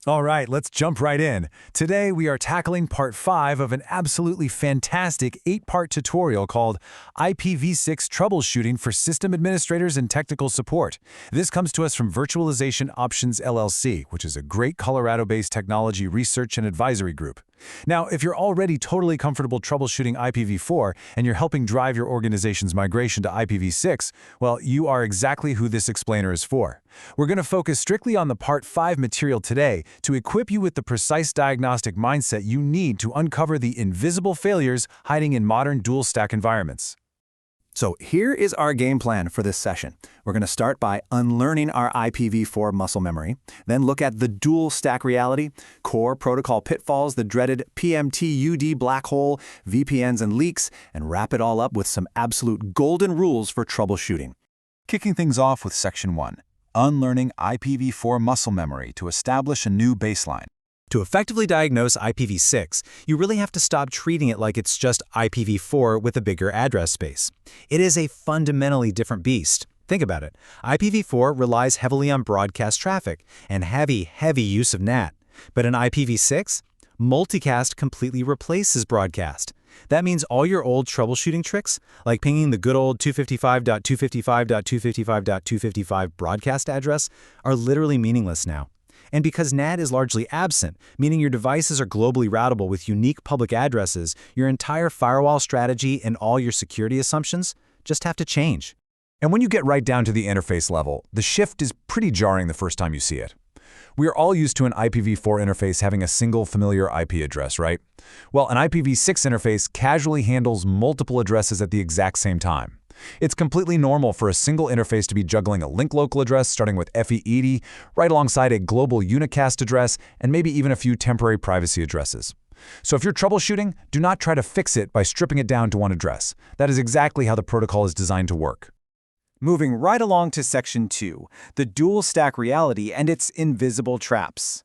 All right, let's jump right in. Today, we are tackling part 5 of an absolutely fantastic 8-part tutorial called IPv6 Troubleshooting for System Administrators and Technical Support. This comes to us from Virtualization Options LLC, which is a great Colorado-based technology research and advisory group. Now, if you're already totally comfortable troubleshooting IPv4 and you're helping drive your organization's migration to IPv6, well, you are exactly who this explainer is for. We're going to focus strictly on the Part 5 material today to equip you with the precise diagnostic mindset you need to uncover the invisible failures hiding in modern dual-stack environments. So here is our game plan for this session. We're going to start by unlearning our IPv4 muscle memory, then look at the dual stack reality, core protocol pitfalls, the dreaded PMTUD black hole, VPNs and leaks, and wrap it all up with some absolute golden rules for troubleshooting. Kicking things off with Section 1, Unlearning IPv4 Muscle Memory to establish a new baseline. To effectively diagnose IPv6, you really have to stop treating it like it's just IPv4 with a bigger address space. It is a fundamentally different beast. Think about it. IPv4 relies heavily on broadcast traffic and heavy use of NAT. But in IPv6, multicast completely replaces broadcast. That means all your old troubleshooting tricks, like pinging the good old 255.255.255.255 broadcast address, are literally meaningless now. And because NAT is largely absent, meaning your devices are globally routable with unique public addresses, your entire firewall strategy and all your security assumptions just have to change. And when you get right down to the interface level, the shift is pretty jarring the first time you see it. We are all used to an IPv4 interface having a single familiar IP address, right? Well, an IPv6 interface casually handles multiple addresses at the exact same time. It's completely normal for a single interface to be juggling a link local address starting with FE80 right alongside a global unicast address and maybe even a few temporary privacy addresses. So if you're troubleshooting, do not try to fix it by stripping it down to one address. That is exactly how the protocol is designed to work. Moving right along to Section 2, the dual stack reality and its invisible traps.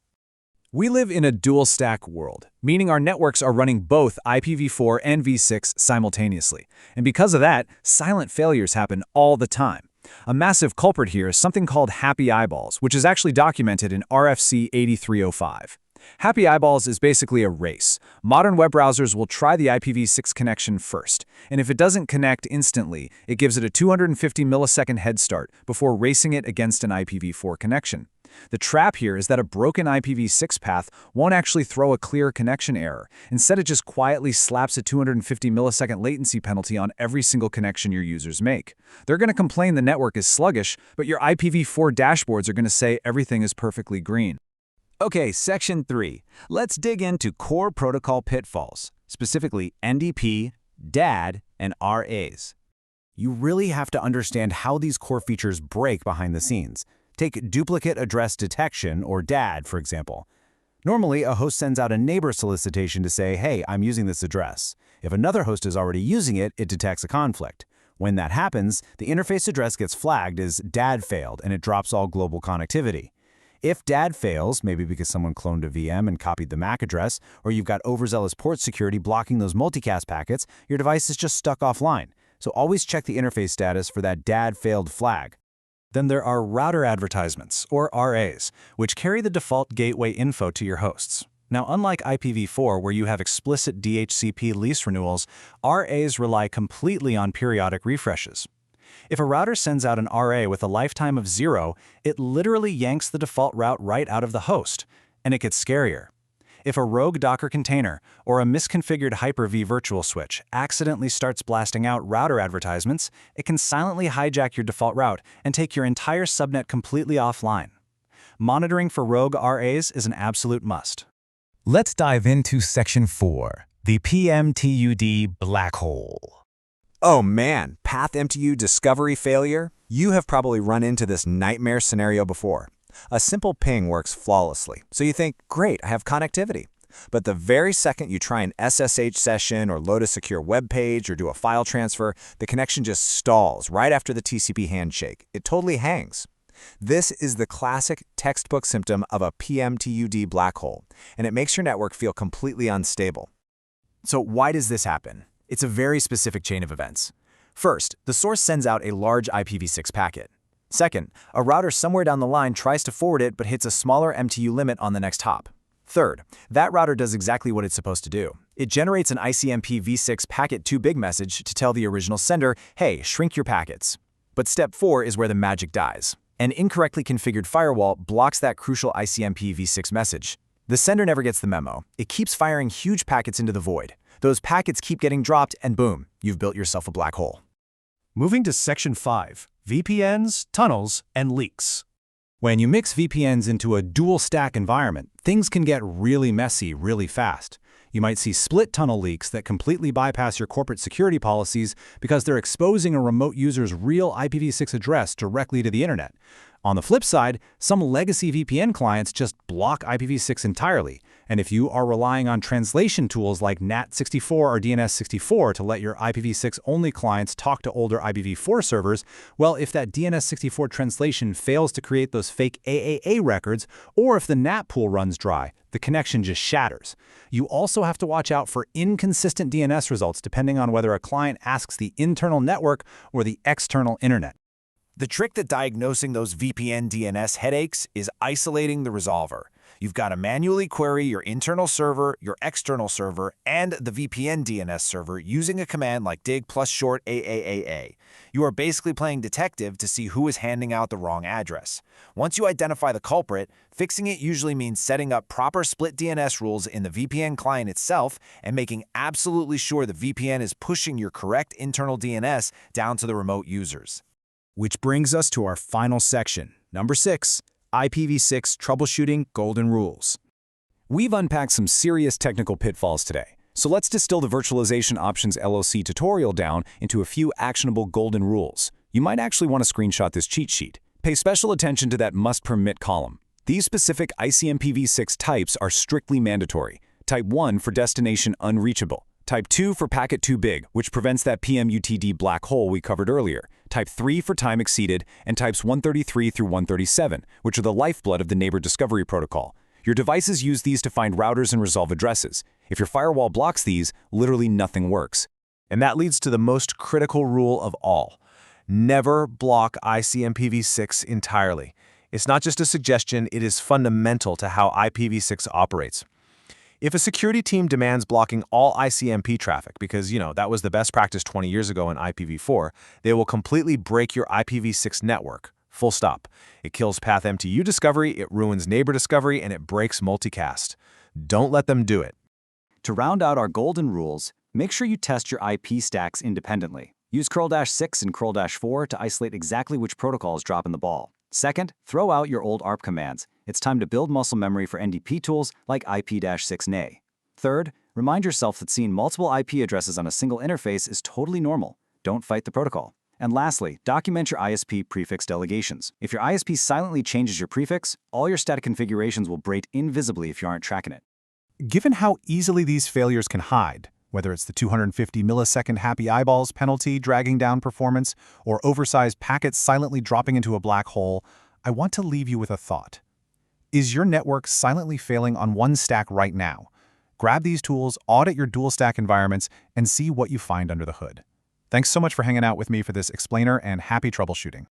We live in a dual-stack world, meaning our networks are running both IPv4 and v6 simultaneously. And because of that, silent failures happen all the time. A massive culprit here is something called happy eyeballs, which is actually documented in RFC 8305. Happy eyeballs is basically a race. Modern web browsers will try the IPv6 connection first, and if it doesn't connect instantly, it gives it a 250 millisecond head start before racing it against an IPv4 connection. The trap here is that a broken IPv6 path won't actually throw a clear connection error. Instead, it just quietly slaps a 250 millisecond latency penalty on every single connection your users make. They're going to complain the network is sluggish, but your IPv4 dashboards are going to say everything is perfectly green. Okay, Section 3. Let's dig into core protocol pitfalls, specifically NDP, DAD, and RAs. You really have to understand how these core features break behind the scenes. Take duplicate address detection, or DAD, for example. Normally, a host sends out a neighbor solicitation to say, hey, I'm using this address. If another host is already using it, it detects a conflict. When that happens, the interface address gets flagged as DAD failed, and it drops all global connectivity. If DAD fails, maybe because someone cloned a VM and copied the MAC address, or you've got overzealous port security blocking those multicast packets, your device is just stuck offline. So always check the interface status for that DAD failed flag. Then there are router advertisements, or RAs, which carry the default gateway info to your hosts. Now, unlike IPv4, where you have explicit DHCP lease renewals, RAs rely completely on periodic refreshes. If a router sends out an RA with a lifetime of 0, it literally yanks the default route right out of the host, and it gets scarier. If a rogue Docker container or a misconfigured Hyper-V virtual switch accidentally starts blasting out router advertisements, it can silently hijack your default route and take your entire subnet completely offline. Monitoring for rogue RAs is an absolute must. Let's dive into Section 4, the PMTUD black hole. Oh man, path MTU discovery failure? You have probably run into this nightmare scenario before. A simple ping works flawlessly, so you think, great, I have connectivity. But the very second you try an SSH session or load a secure web page or do a file transfer, the connection just stalls right after the TCP handshake. It totally hangs. This is the classic textbook symptom of a PMTUD black hole, and it makes your network feel completely unstable. So why does this happen? It's a very specific chain of events. First, the source sends out a large IPv6 packet. Second, a router somewhere down the line tries to forward it but hits a smaller MTU limit on the next hop. Third, that router does exactly what it's supposed to do. It generates an ICMP v6 packet too big message to tell the original sender, hey, shrink your packets. But step 4 is where the magic dies. An incorrectly configured firewall blocks that crucial ICMP v6 message. The sender never gets the memo. It keeps firing huge packets into the void. Those packets keep getting dropped, and boom, you've built yourself a black hole. Moving to Section 5, VPNs, tunnels, and leaks. When you mix VPNs into a dual-stack environment, things can get really messy really fast. You might see split tunnel leaks that completely bypass your corporate security policies because they're exposing a remote user's real IPv6 address directly to the internet. On the flip side, some legacy VPN clients just block IPv6 entirely, and if you are relying on translation tools like NAT64 or DNS64 to let your IPv6-only clients talk to older IPv4 servers, well, if that DNS64 translation fails to create those fake AAA records, or if the NAT pool runs dry, the connection just shatters. You also have to watch out for inconsistent DNS results depending on whether a client asks the internal network or the external internet. The trick to diagnosing those VPN DNS headaches is isolating the resolver. You've got to manually query your internal server, your external server, and the VPN DNS server using a command like dig plus short AAAA. You are basically playing detective to see who is handing out the wrong address. Once you identify the culprit, fixing it usually means setting up proper split DNS rules in the VPN client itself and making absolutely sure the VPN is pushing your correct internal DNS down to the remote users. Which brings us to our final section, number 6, IPv6 Troubleshooting Golden Rules. We've unpacked some serious technical pitfalls today, so let's distill the Virtualization Options LLC tutorial down into a few actionable golden rules. You might actually want to screenshot this cheat sheet. Pay special attention to that must permit column. These specific ICMPv6 types are strictly mandatory. Type 1 for destination unreachable. Type 2 for packet too big, which prevents that PMUTD black hole we covered earlier. Type 3 for time exceeded, and types 133 through 137, which are the lifeblood of the neighbor discovery protocol. Your devices use these to find routers and resolve addresses. If your firewall blocks these, literally nothing works. And that leads to the most critical rule of all. Never block ICMPv6 entirely. It's not just a suggestion, it is fundamental to how IPv6 operates. If a security team demands blocking all ICMP traffic because, that was the best practice 20 years ago in IPv4, they will completely break your IPv6 network. Full stop. It kills path MTU discovery, it ruins neighbor discovery, and it breaks multicast. Don't let them do it. To round out our golden rules, make sure you test your IP stacks independently. Use curl-6 and curl-4 to isolate exactly which protocol is dropping the ball. Second, throw out your old ARP commands. It's time to build muscle memory for NDP tools like IP-6NA. Third, remind yourself that seeing multiple IP addresses on a single interface is totally normal. Don't fight the protocol. And lastly, document your ISP prefix delegations. If your ISP silently changes your prefix, all your static configurations will break invisibly if you aren't tracking it. Given how easily these failures can hide, whether it's the 250 millisecond happy eyeballs penalty dragging down performance or oversized packets silently dropping into a black hole, I want to leave you with a thought. Is your network silently failing on one stack right now? Grab these tools, audit your dual stack environments, and see what you find under the hood. Thanks so much for hanging out with me for this explainer and happy troubleshooting.